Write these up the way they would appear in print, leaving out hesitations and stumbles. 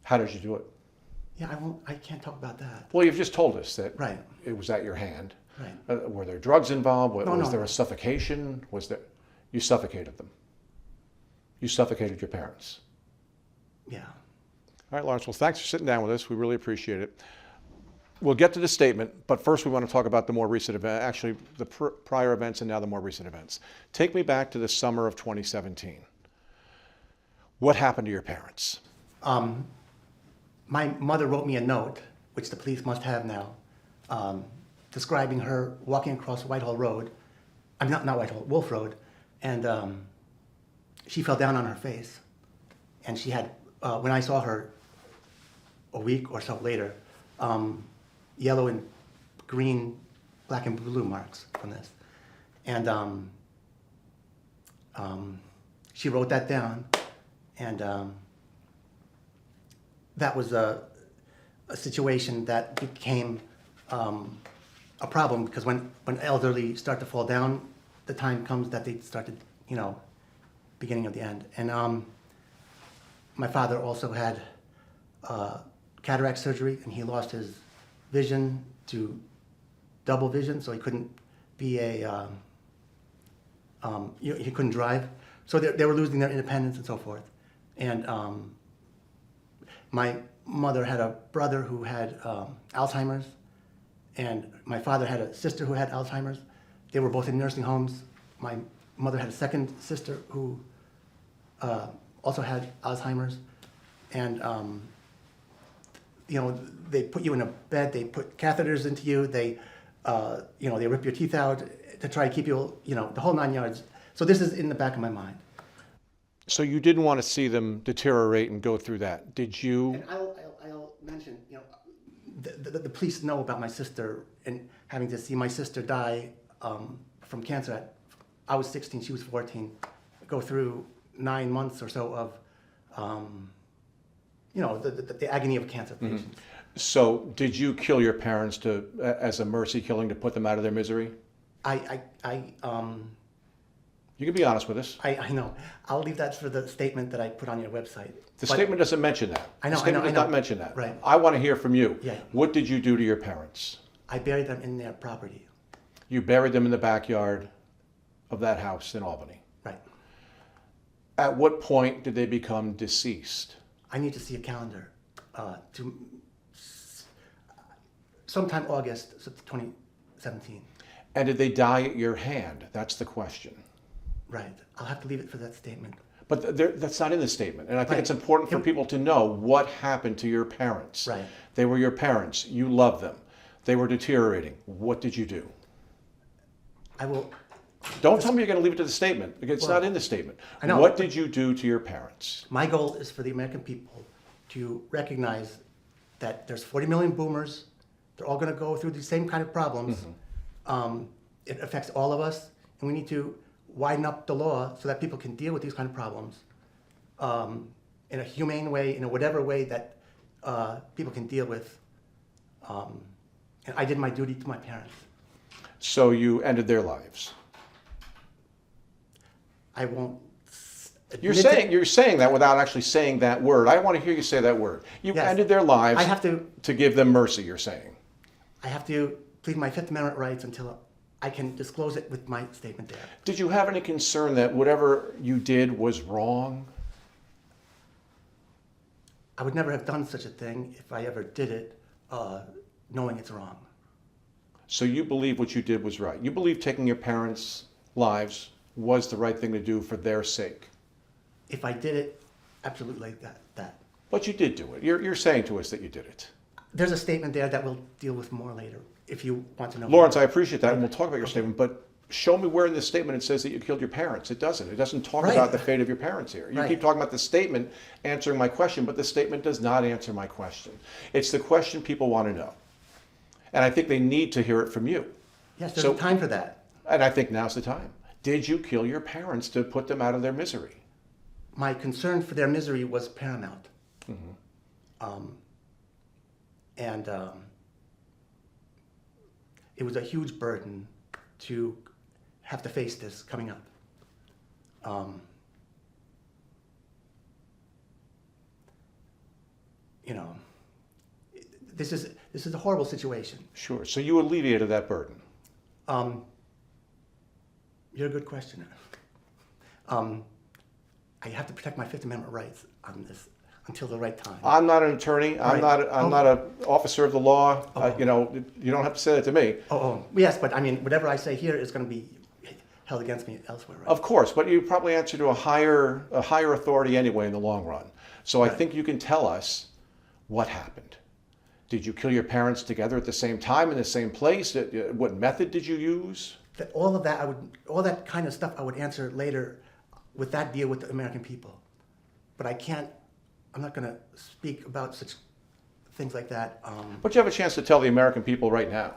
How did you do it? Yeah, I can't talk about that. Well, you've just told us that Right. it was at your hand. Right. Were there drugs involved? Was there no. a suffocation? You suffocated them? You suffocated your parents? Yeah. All right, Lawrence, well, thanks for sitting down with us. We really appreciate it. We'll get to the statement, but first we want to talk about the more recent event, actually the prior events and now the more recent events. Take me back to the summer of 2017. What happened to your parents? My mother wrote me a note, which the police must have now, describing her walking across Whitehall Road. I mean, not Whitehall, Wolf Road, and she fell down on her face. And she had, when I saw her a week or so later, yellow and green, black and blue marks from this. And she wrote that down, and that was a situation that became a problem, because when elderly start to fall down, the time comes that they start to, beginning of the end. And my father also had cataract surgery, and he lost his vision to double vision, so he couldn't be he couldn't drive. So they were losing their independence and so forth. And my mother had a brother who had Alzheimer's, and my father had a sister who had Alzheimer's. They were both in nursing homes. My mother had a second sister who also had Alzheimer's. And they put you in a bed, they put catheters into you, they rip your teeth out to try to keep you, the whole 9 yards. So this is in the back of my mind. So you didn't want to see them deteriorate and go through that, did you? And I'll mention, the police know about my sister, and having to see my sister die from cancer I was 16, she was 14, go through 9 months or so of, the agony of cancer patients. Mm-hmm. So did you kill your parents as a mercy killing to put them out of their misery? You can be honest with us. I know. I'll leave that for the statement that I put on your website. The statement doesn't mention that. I know. The statement does not mention that. Right. I want to hear from you. Yeah. What did you do to your parents? I buried them in their property. You buried them in the backyard of that house in Albany. Right. At what point did they become deceased? I need to see a calendar. Sometime August 2017. And did they die at your hand? That's the question. Right. I'll have to leave it for that statement. But that's not in the statement. And I think Right. it's important for people to know what happened to your parents. Right. They were your parents. You loved them. They were deteriorating. What did you do? I will... Don't tell me you're going to leave it to the statement, because it's not in the statement. I know. What did you do to your parents? My goal is for the American people to recognize that there's 40 million boomers. They're all going to go through the same kind of problems. Mm-hmm. It affects all of us, and we need to widen up the law so that people can deal with these kind of problems in a humane way, in a whatever way that people can deal with. And I did my duty to my parents. So you ended their lives. I won't. You're saying that without actually saying that word. I want to hear you say that word. You ended their lives. I have to give them mercy. You're saying. I have to plead my Fifth Amendment rights until I can disclose it with my statement there. Did you have any concern that whatever you did was wrong? I would never have done such a thing if I ever did it, knowing it's wrong. So you believe what you did was right. You believe taking your parents' lives was the right thing to do for their sake. If I did it, absolutely that. But you did do it. You're saying to us that you did it. There's a statement there that we'll deal with more later, if you want to know. Lawrence, I appreciate that, and we'll talk about your statement, but show me where in this statement it says that you killed your parents. It doesn't. It doesn't talk about the fate of your parents here. You keep talking about the statement answering my question, but the statement does not answer my question. It's the question people want to know. And I think they need to hear it from you. Yes, there's a time for that. And I think now's the time. Did you kill your parents to put them out of their misery? My concern for their misery was paramount. Mm-hmm. And it was a huge burden to have to face this coming up. this is a horrible situation. Sure. So you alleviated that burden. You're a good questioner. I have to protect my Fifth Amendment rights on this until the right time. I'm not an attorney. I'm Right. not an officer of the law. Oh. You don't have to say that to me. Yes, but I mean, whatever I say here is going to be held against me elsewhere, right? Of course, but you probably answer to a higher authority anyway in the long run. So I think you can tell us what happened. Did you kill your parents together at the same time in the same place? What method did you use? All that kind of stuff I would answer later with that deal with the American people. But I'm not going to speak about such things like that. But you have a chance to tell the American people right now.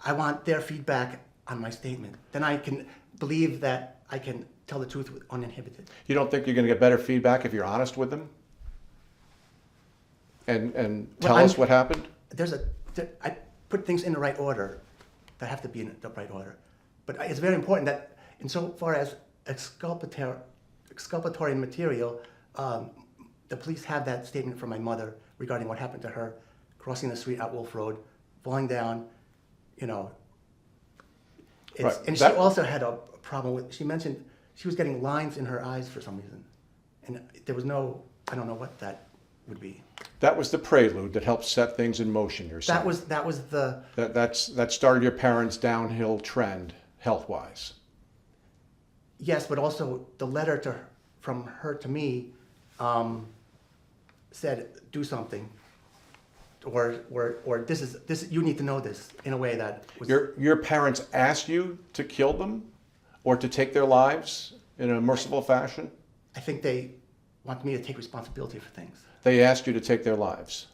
I want their feedback on my statement. Then I can believe that I can tell the truth uninhibited. You don't think you're going to get better feedback if you're honest with them? And tell us what happened? I put things in the right order that have to be in the right order. But it's very important that insofar as exculpatory material, the police have that statement from my mother regarding what happened to her, crossing the street at Wolf Road, falling down, Right. And she also had a problem with, she mentioned she was getting lines in her eyes for some reason. And there was I don't know what that would be. That was the prelude that helped set things in motion, you're saying. That was the... That started your parents' downhill trend, health-wise. Yes, but also the letter from her to me said, do something. Or this you need to know this in a way that was... Your parents asked you to kill them or to take their lives in a merciful fashion? I think they want me to take responsibility for things. They asked you to take their lives,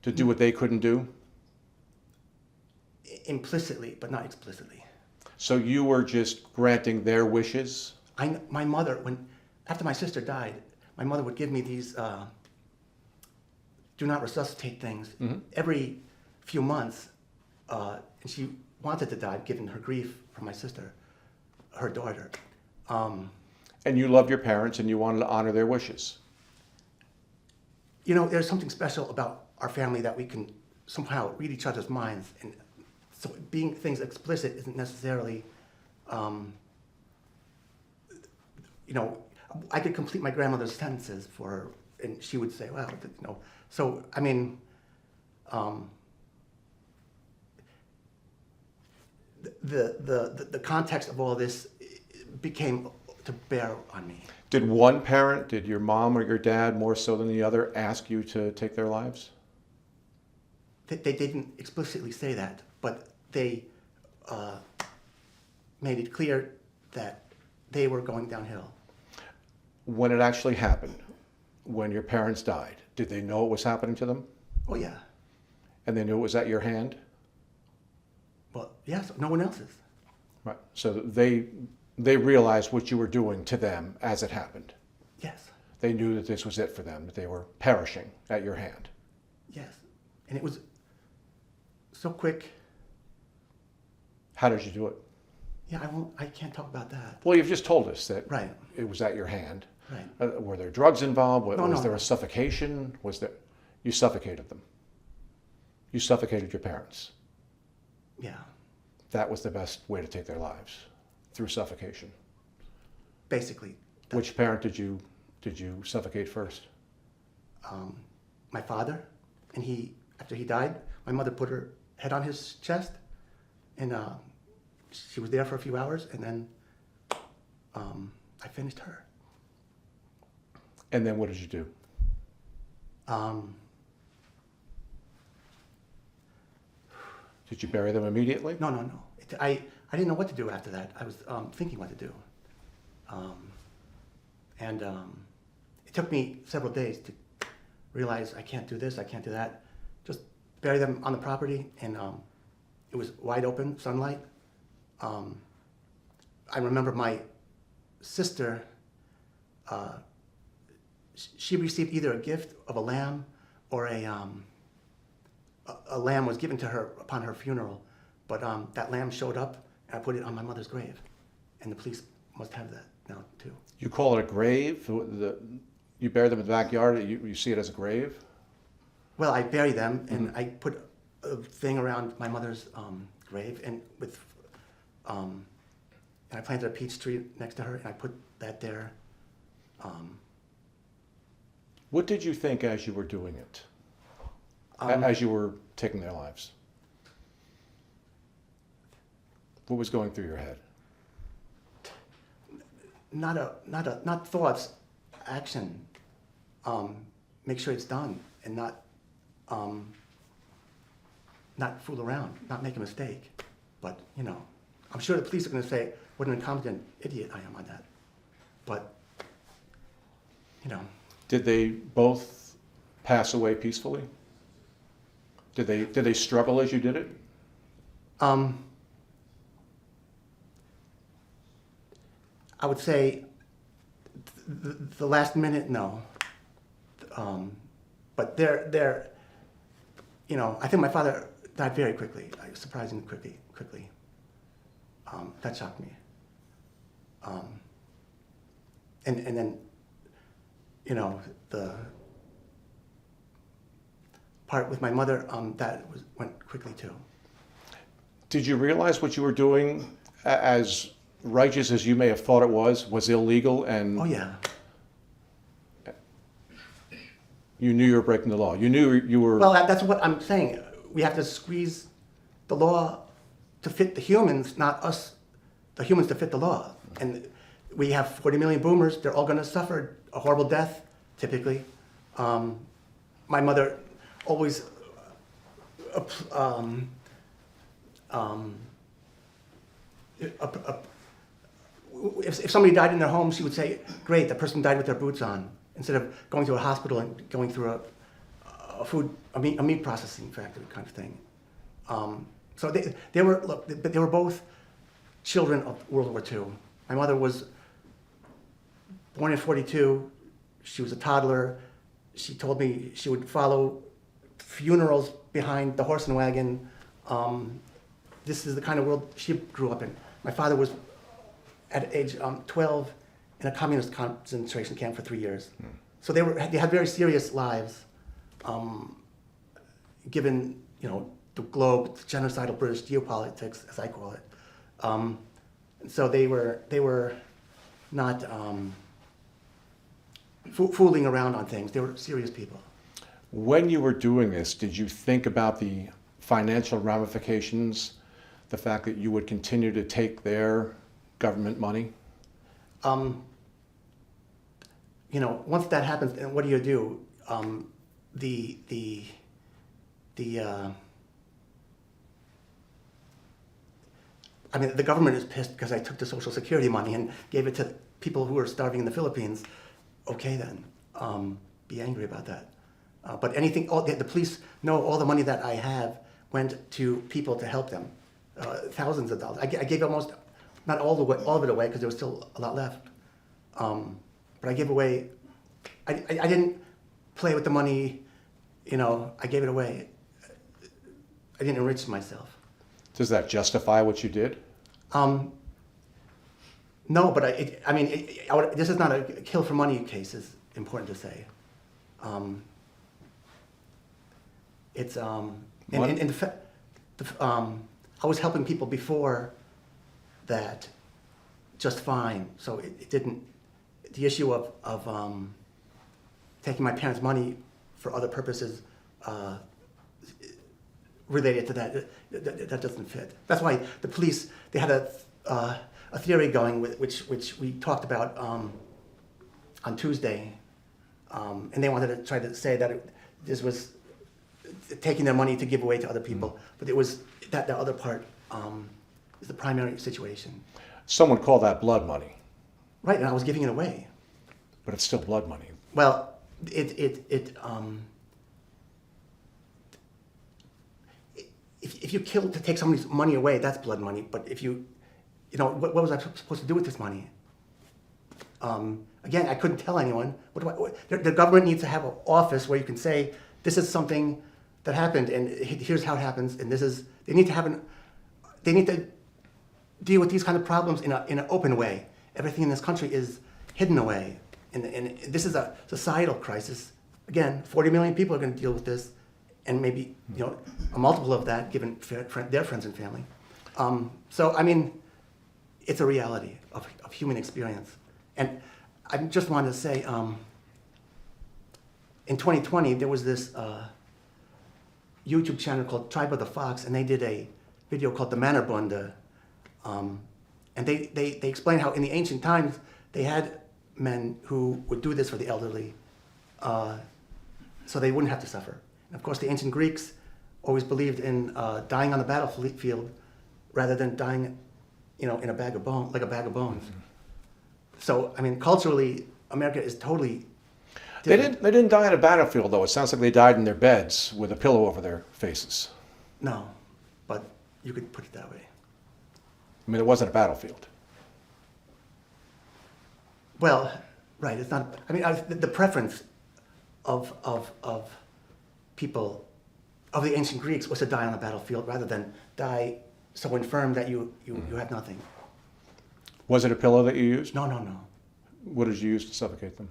to do what they couldn't do? Implicitly, but not explicitly. So you were just granting their wishes? My mother, after my sister died, my mother would give me these do not resuscitate things every few months, and she wanted to die given her grief for my sister, her daughter. And you loved your parents and you wanted to honor their wishes? There's something special about our family that we can somehow read each other's minds, and so being things explicit isn't necessarily, I could complete my grandmother's sentences for her, and she would say, well, So, I mean, the context of all this became to bear on me. Did one parent, did your mom or your dad more so than the other, ask you to take their lives? They didn't explicitly say that, but they made it clear that they were going downhill. When it actually happened, when your parents died, did they know it was happening to them? Oh, yeah. And they knew it was at your hand? Well, yes, no one else's. Right. So they realized what you were doing to them as it happened. Yes. They knew that this was it for them, that they were perishing at your hand. Yes. And it was so quick. How did you do it? Yeah, I can't talk about that. Well, you've just told us that Right. it was at your hand. Right. Were there drugs involved? Was there no. a suffocation? You suffocated them? You suffocated your parents? Yeah. That was the best way to take their lives, through suffocation. Basically. Which parent did you suffocate first? My father, and after he died, my mother put her head on his chest, and she was there for a few hours, and then I finished her. And then what did you do? Did you bury them immediately? No. I didn't know what to do after that. I was thinking what to do. And it took me several days to realize I can't do this, I can't do that. Just bury them on the property, and it was wide open, sunlight. I remember my sister, she received either a gift of a lamb or a lamb was given to her upon her funeral, but that lamb showed up, and I put it on my mother's grave, and the police must have that now too. You call it a grave? You bury them in the backyard. You see it as a grave. Well, I bury them, and I put a thing around my mother's grave, and and I planted a peach tree next to her, and I put that there. What did you think as you were doing it? As you were taking their lives? What was going through your head? Not thoughts, action. Make sure it's done, and not fool around, not make a mistake. But I'm sure the police are going to say what an incompetent idiot I am on that. But Did they both pass away peacefully? Did they struggle as you did it? I would say the last minute, no. But they're I think my father died very quickly, surprisingly quickly. That shocked me. And then, the part with my mother, went quickly too. Did you realize what you were doing, as righteous as you may have thought it was illegal, and Oh yeah. you knew you were breaking the law? You knew you were... Well, that's what I'm saying. We have to squeeze the law to fit the humans, not us, the humans to fit the law. And we have 40 million boomers. They're all going to suffer a horrible death, typically. My mother always if somebody died in their home, she would say, great, the person died with their boots on, instead of going to a hospital and going through a meat processing factory kind of thing. So they were both children of World War II. My mother was born in 42. She was a toddler. She told me she would follow funerals behind the horse and wagon. This is the kind of world she grew up in. My father was at age 12 in a communist concentration camp for 3 years. So they had very serious lives, given the globe, genocidal British geopolitics, as I call it. So they were not fooling around on things. They were serious people. When you were doing this, did you think about the financial ramifications, the fact that you would continue to take their government money? Once that happens, and what do you do? The government is pissed because I took the Social Security money and gave it to people who are starving in the Philippines. Okay then, be angry about that. But the police know all the money that I have went to people to help them, thousands of dollars. I gave almost, not all of it away because there was still a lot left. But I gave away, I didn't play with the money, I gave it away. I didn't enrich myself. Does that justify what you did? No, but this is not a kill for money case, is important to say. It's, I was helping people before that just fine, so it didn't, the issue of taking my parents' money for other purposes related to that doesn't fit. That's why the police, they had a theory going which we talked about on Tuesday, and they wanted to try to say that this was taking their money to give away to other people, but it was that the other part is the primary situation. Someone called that blood money. Right, and I was giving it away. But it's still blood money. Well, if you kill to take somebody's money away, that's blood money. But if what was I supposed to do with this money? Again, I couldn't tell anyone. The government needs to have an office where you can say, this is something that happened, and here's how it happens, and they need to deal with these kind of problems in an open way. Everything in this country is hidden away, And this is a societal crisis. Again, 40 million people are going to deal with this, and maybe a multiple of that given their friends and family. So I mean, it's a reality of human experience. And I just wanted to say, in 2020 there was this YouTube channel called Tribe of the Fox, and they did a video called The Mannerbunde. And they explained how in the ancient times they had men who would do this for the elderly so they wouldn't have to suffer. And of course, the ancient Greeks always believed in dying on the battlefield rather than dying, in a bag of bones, like a bag of bones. Mm-hmm. So, I mean, culturally, America is totally different. They didn't die on a battlefield, though. It sounds like they died in their beds with a pillow over their faces. No, but you could put it that way. I mean, it wasn't a battlefield. Well, right. It's not. I mean, the preference of people of the ancient Greeks was to die on the battlefield rather than die so infirm that you had nothing. Was it a pillow that you used? No. What did you use to suffocate them?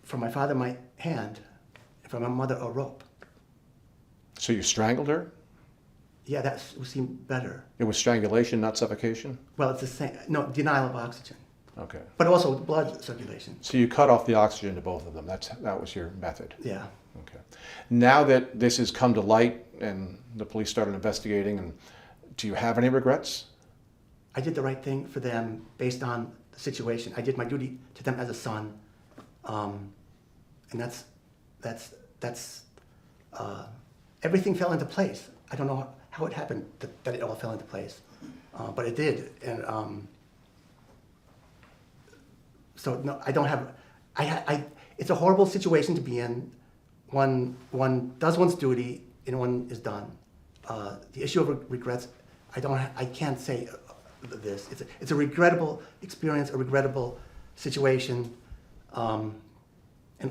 For my father, my hand. And for my mother, a rope. So you strangled her? Yeah, that would seem better. It was strangulation, not suffocation? Well, it's the same. No, denial of oxygen. Okay. But also blood circulation. So you cut off the oxygen to both of them. That was your method? Yeah. Okay. Now that this has come to light and the police started investigating, and do you have any regrets? I did the right thing for them based on the situation. I did my duty to them as a son. And that's everything fell into place. I don't know how it happened that it all fell into place, but it did. And so no, I don't have. It's a horrible situation to be in. One does one's duty, and one is done. The issue of regrets, I can't say this. It's a regrettable experience, a regrettable situation. And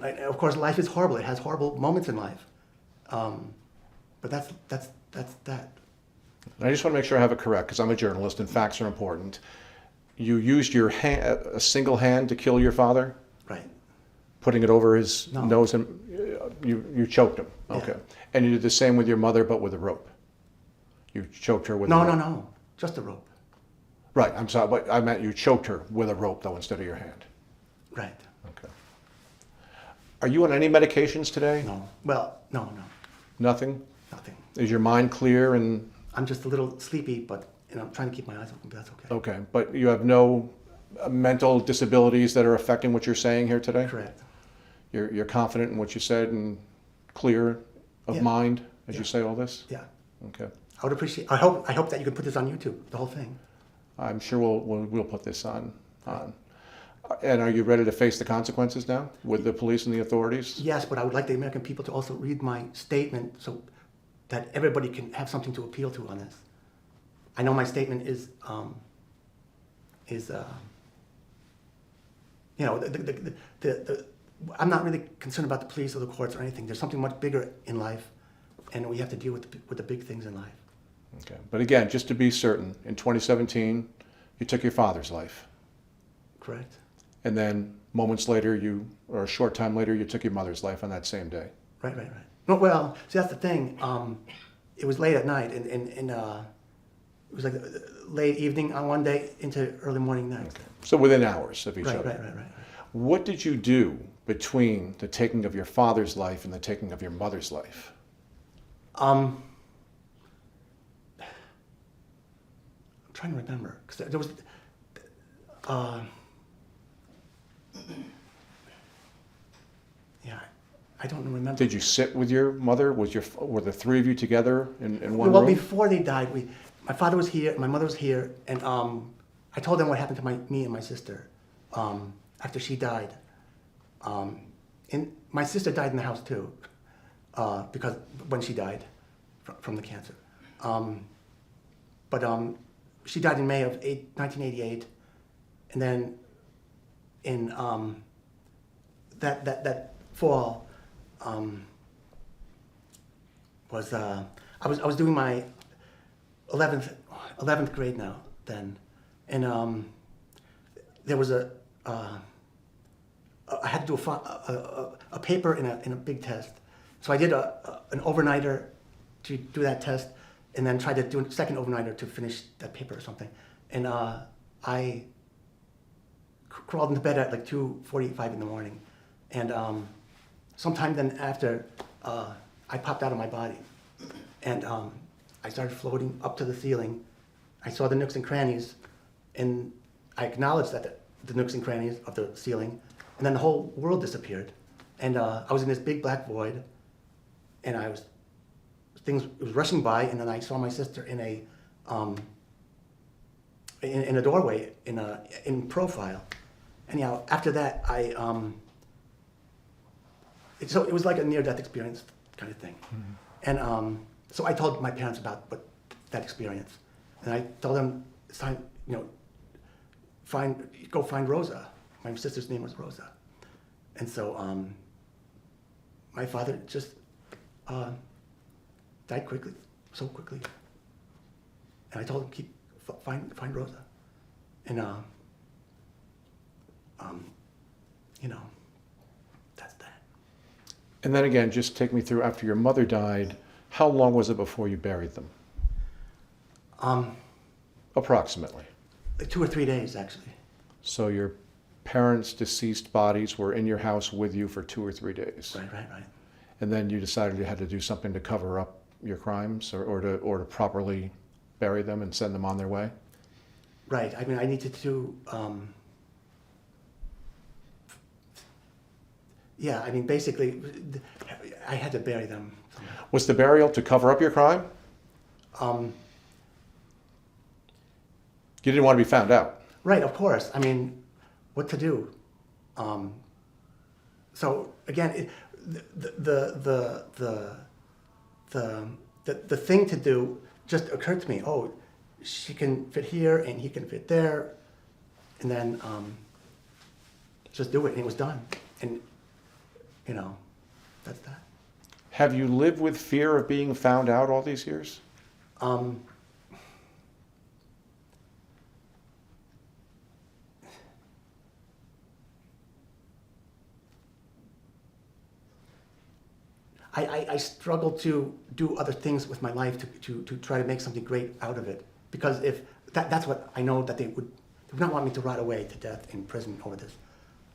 of course, life is horrible. It has horrible moments in life. But that's that. I just want to make sure I have it correct, because I'm a journalist and facts are important. You used your a single hand to kill your father? Right. Putting it over his No. nose, and you choked him? Okay. Yeah. And you did the same with your mother, but with a rope? You choked her with a rope? No. Just a rope. Right, I'm sorry, but I meant you choked her with a rope, though, instead of your hand. Right. Okay. Are you on any medications today? No. Well, no. Nothing? Nothing. Is your mind clear and... I'm just a little sleepy, but I'm trying to keep my eyes open, but that's okay. Okay, but you have no mental disabilities that are affecting what you're saying here today? Correct. You're confident in what you said and clear of Yeah. mind as Yeah. you say all this? Yeah. Okay. I would appreciate. I hope that you can put this on YouTube, the whole thing. I'm sure we'll put this on. And are you ready to face the consequences now with the police and the authorities? Yes, but I would like the American people to also read my statement so that everybody can have something to appeal to on this. I know my statement is I'm not really concerned about the police or the courts or anything. There's something much bigger in life, and we have to deal with the big things in life. Okay. But again, just to be certain, in 2017, you took your father's life. Correct. And then moments later, or a short time later, you took your mother's life on that same day. Right. No, well, see, that's the thing. It was late at night, and it was like late evening on one day into early morning next. Okay. So within hours of each other. Right. What did you do between the taking of your father's life and the taking of your mother's life? I'm trying to remember, because there was, yeah, I don't remember. Did you sit with your mother? Were the three of you together in one Well, room? before they died, my father was here, my mother was here, and I told them what happened to me and my sister after she died. And my sister died in the house too, because when she died from the cancer. But she died in May of 1988, and then in that fall I was doing my 11th grade now then, and there was a I had to do a paper in a big test. So I did an overnighter to do that test, and then tried to do a second overnighter to finish that paper or something. And I crawled into bed at like 2:45 in the morning. And sometime then after, I popped out of my body. And I started floating up to the ceiling. I saw the nooks and crannies, and I acknowledged that the nooks and crannies of the ceiling, and then the whole world disappeared. And I was in this big black void, and it was rushing by, and then I saw my sister in a doorway in profile. Anyhow, after that, so it was like a near-death experience kind of thing. Mm-hmm. And so I told my parents about that experience, and I told them, it's time, go find Rosa. My sister's name was Rosa. And so my father just died quickly, so quickly. And I told him, find Rosa. And that's that. And then again, just take me through, after your mother died, how long was it before you buried them? Approximately. Like 2 or 3 days, actually. So your parents' deceased bodies were in your house with you for 2 or 3 days. Right. And then you decided you had to do something to cover up your crimes, or to properly bury them and send them on their way? Right. I mean, I needed to. Basically, I had to bury them. Was the burial to cover up your crime? You didn't want to be found out. Right, of course. I mean, what to do? So again, the thing to do just occurred to me. Oh, she can fit here and he can fit there, and then just do it. And it was done. And that's that. Have you lived with fear of being found out all these years? I struggle to do other things with my life to try to make something great out of it, because if that's what I know, that they would not want me to rot away to death in prison over this,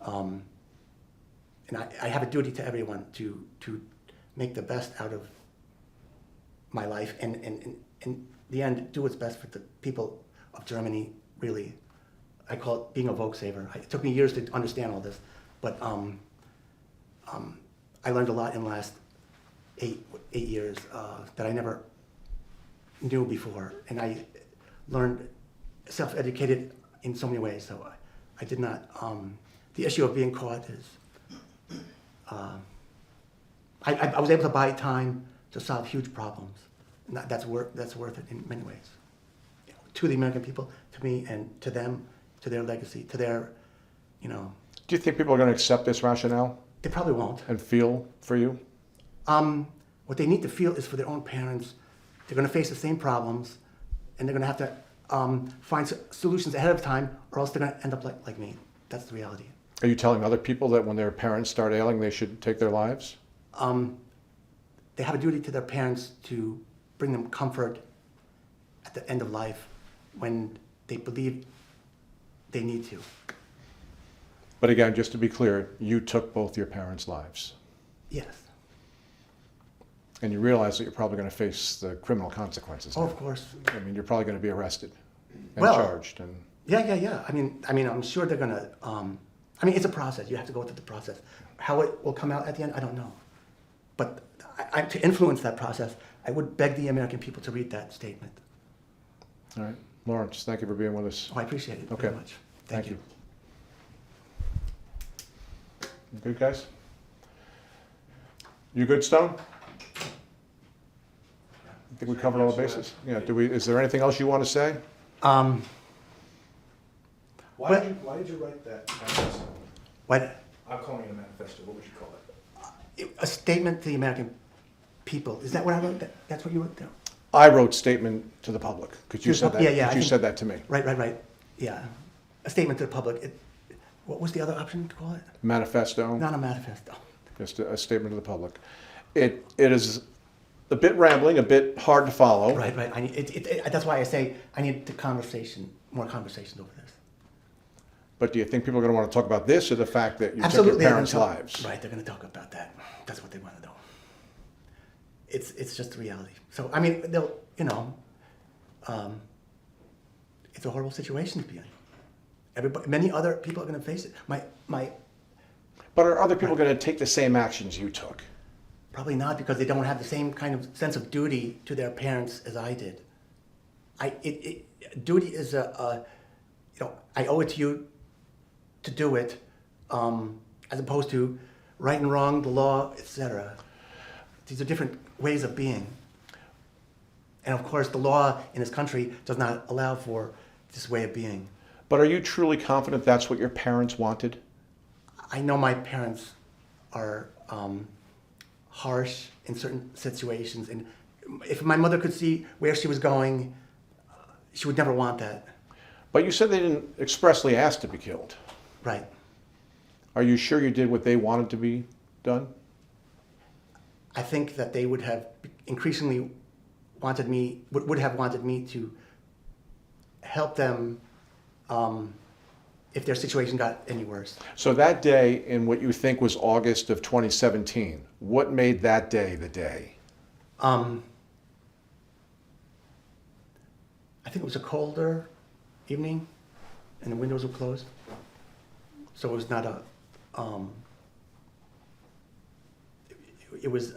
and I have a duty to everyone to make the best out of my life, and in the end do what's best for the people of Germany. Really, I call it being a Volkssaver. It took me years to understand all this, but I learned a lot in the last 8 years that I never knew before, and I learned, self-educated in so many ways. So I did not. The issue of being caught is. I was able to buy time to solve huge problems, and that's worth it in many ways. To the American people, to me, and to them, to their legacy, to their, Do you think people are going to accept this rationale? They probably won't. And feel for you? What they need to feel is for their own parents. They're going to face the same problems, and they're going to have to find solutions ahead of time, or else they're going to end up like me. That's the reality. Are you telling other people that when their parents start ailing, they should take their lives? They have a duty to their parents to bring them comfort at the end of life when they believe they need to. But again, just to be clear, you took both your parents' lives. Yes. And you realize that you're probably going to face the criminal consequences. Oh, of course. I mean, you're probably going to be arrested and Well, charged. And Yeah. I mean, I'm sure they're going to. It's a process. You have to go through the process. How it will come out at the end, I don't know. But to influence that process, I would beg the American people to read that statement. All right. Lawrence, thank you for being with us. Oh, I appreciate it Okay. very much. Thank you. You good, guys? You good, Stone? I think we covered all the bases. Yeah. Is there anything else you want to say? Why did you write that manifesto? What? I'm calling it a manifesto. What would you call it? A statement to the American people. Is that what I wrote? That's what you wrote down? I wrote statement to the public, because you said that. Yeah, I you think- said that to me. Right. Yeah. A statement to the public. What was the other option to call it? Manifesto, Not a manifesto. just a statement to the public. It is a bit rambling, a bit hard to follow. Right. That's why I say I need more conversations over this. But do you think people are going to want to talk about this or the fact that you Absolutely, took your parents' lives? Right, they're going to talk about that. That's what they want to know. It's just the reality. So I mean, they'll it's a horrible situation to be in. Many other people are going to face it. But are other people going to take the same actions you took? Probably not, because they don't have the same kind of sense of duty to their parents as I did. Duty is I owe it to you to do it, as opposed to right and wrong, the law, etc. These are different ways of being. And of course, the law in this country does not allow for this way of being. But are you truly confident that's what your parents wanted? I know my parents are harsh in certain situations, and if my mother could see where she was going, she would never want that. But you said they didn't expressly ask to be killed. Right. Are you sure you did what they wanted to be done? I think that they would have increasingly would have wanted me to help them if their situation got any worse. So that day in what you think was August of 2017, what made that day the day? I think it was a colder evening, and the windows were closed, so it was not a. It was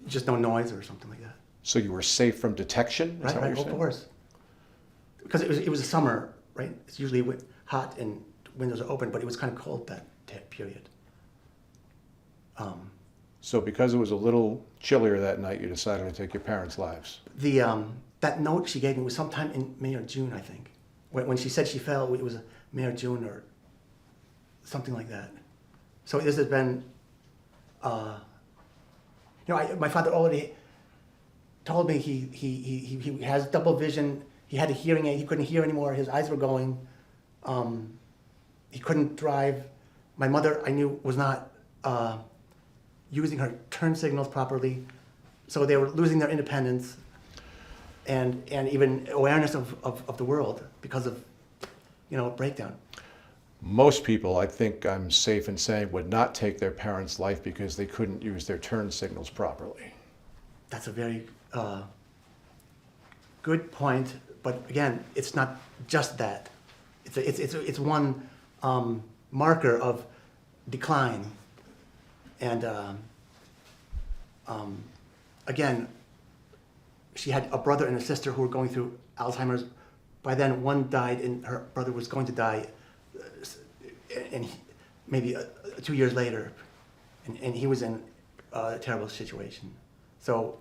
just no noise or something like that. So you were safe from detection? Is that what Right, you're of saying? course. Because it was a summer, right? It's usually hot and windows are open, but it was kind of cold that period. So because it was a little chillier that night, you decided to take your parents' lives. That note she gave me was sometime in May or June, I think. When she said she fell, it was May or June or something like that. So this has been, my father already told me he has double vision. He had a hearing aid. He couldn't hear anymore. His eyes were going. He couldn't drive. My mother, I knew, was not using her turn signals properly. So they were losing their independence and even awareness of the world because of, breakdown. Most people, I think I'm safe in saying, would not take their parents' life because they couldn't use their turn signals properly. That's a very good point, but again, it's not just that. It's one marker of decline, and again, she had a brother and a sister who were going through Alzheimer's. By then, one died, and her brother was going to die, and maybe 2 years later, and he was in a terrible situation. So,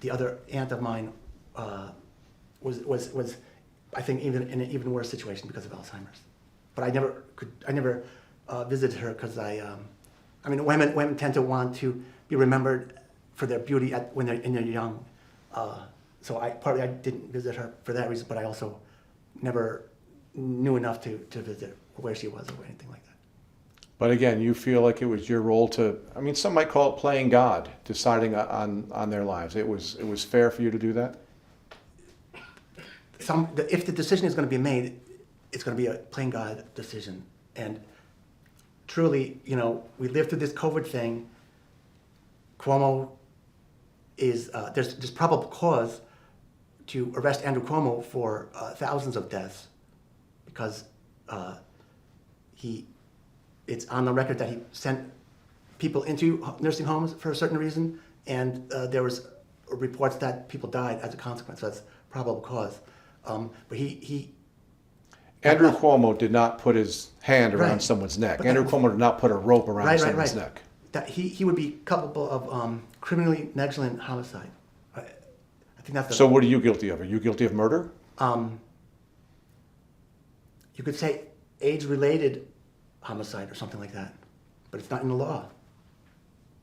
the other aunt of mine was I think even in an even worse situation because of Alzheimer's. But I never visited her because women tend to want to be remembered for their beauty when they're young. So I didn't visit her for that reason, but I also never knew enough to visit where she was or anything like that. But again, you feel like it was your role to, some might call it playing God, deciding on their lives. It was fair for you to do that? If the decision is going to be made, it's going to be a playing God decision. And truly, we lived through this COVID thing. Cuomo is, there's probable cause to arrest Andrew Cuomo for thousands of deaths because it's on the record that he sent people into nursing homes for a certain reason, and there was reports that people died as a consequence. So that's probable cause. But Andrew Cuomo did not put his hand around Right. someone's neck. But Andrew Cuomo did not put a rope around someone's neck. That he would be culpable of criminally negligent homicide. I think that's So what are you guilty of? Are you guilty of murder? You could say age-related homicide or something like that, but it's not in the law.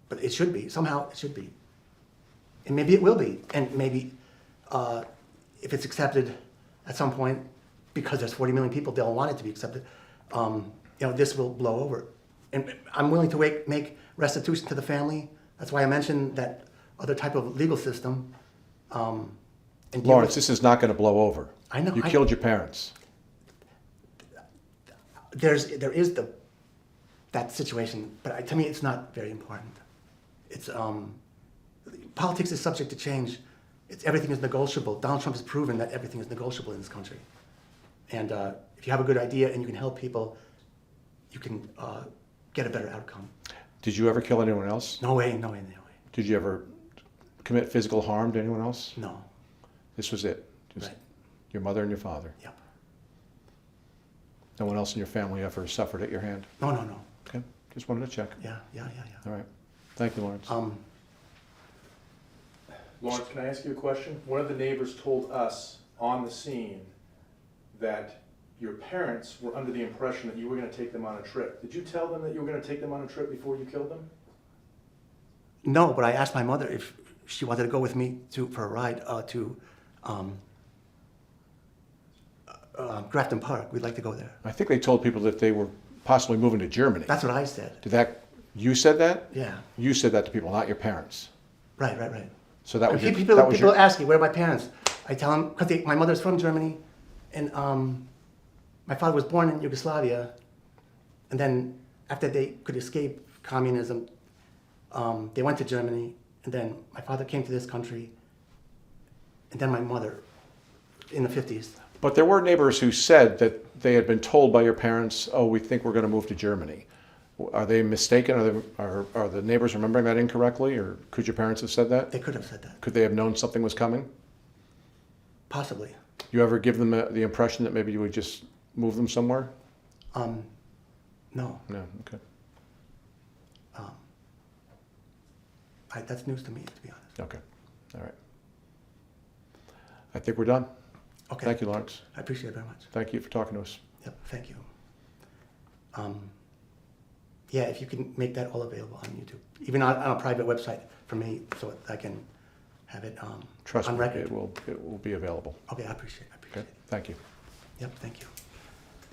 But it should be. Somehow it should be. And maybe it will be. And maybe if it's accepted at some point, because there's 40 million people, they'll want it to be accepted. This will blow over. And I'm willing to make restitution to the family. That's why I mentioned that other type of legal system. And Lawrence, this is not going to blow over. I know. You killed your parents. There is that situation, but to me, it's not very important. It's politics is subject to change. Everything is negotiable. Donald Trump has proven that everything is negotiable in this country. And if you have a good idea and you can help people, you can get a better outcome. Did you ever kill anyone else? No way, no way, no way. Did you ever commit physical harm to anyone else? No. This was it? Just Right. your mother and your father? Yep. No one else in your family ever suffered at your hand? No, no, no. Okay, just wanted to check. Yeah. All right. Thank you, Lawrence. Lawrence, can I ask you a question? One of the neighbors told us on the scene that your parents were under the impression that you were going to take them on a trip. Did you tell them that you were going to take them on a trip before you killed them? No, but I asked my mother if she wanted to go with me for a ride to Grafton Park. We'd like to go there. I think they told people that they were possibly moving to Germany. That's what I said. You said that? Yeah. You said that to people, not your parents. Right. So that was People ask me, where are my parents? I tell them, because my mother's from Germany, and my father was born in Yugoslavia, and then after they could escape communism, they went to Germany, and then my father came to this country, and then my mother in the 50s. But there were neighbors who said that they had been told by your parents, oh, we think we're going to move to Germany. Are they mistaken? Are the neighbors remembering that incorrectly? Or could your parents have said that? They could have said that. Could they have known something was coming? Possibly. You ever give them the impression that maybe you would just move them somewhere? No. No, okay. That's news to me, to be honest. Okay, all right. I think we're done. Okay. Thank you, Lawrence. I appreciate it very much. Thank you for talking to us. Yep, thank you. Yeah, if you can make that all available on YouTube, even on a private website for me, so I can have it Trust on me, record. it will be available. Okay, I appreciate Okay, it. thank you. Yep, thank you.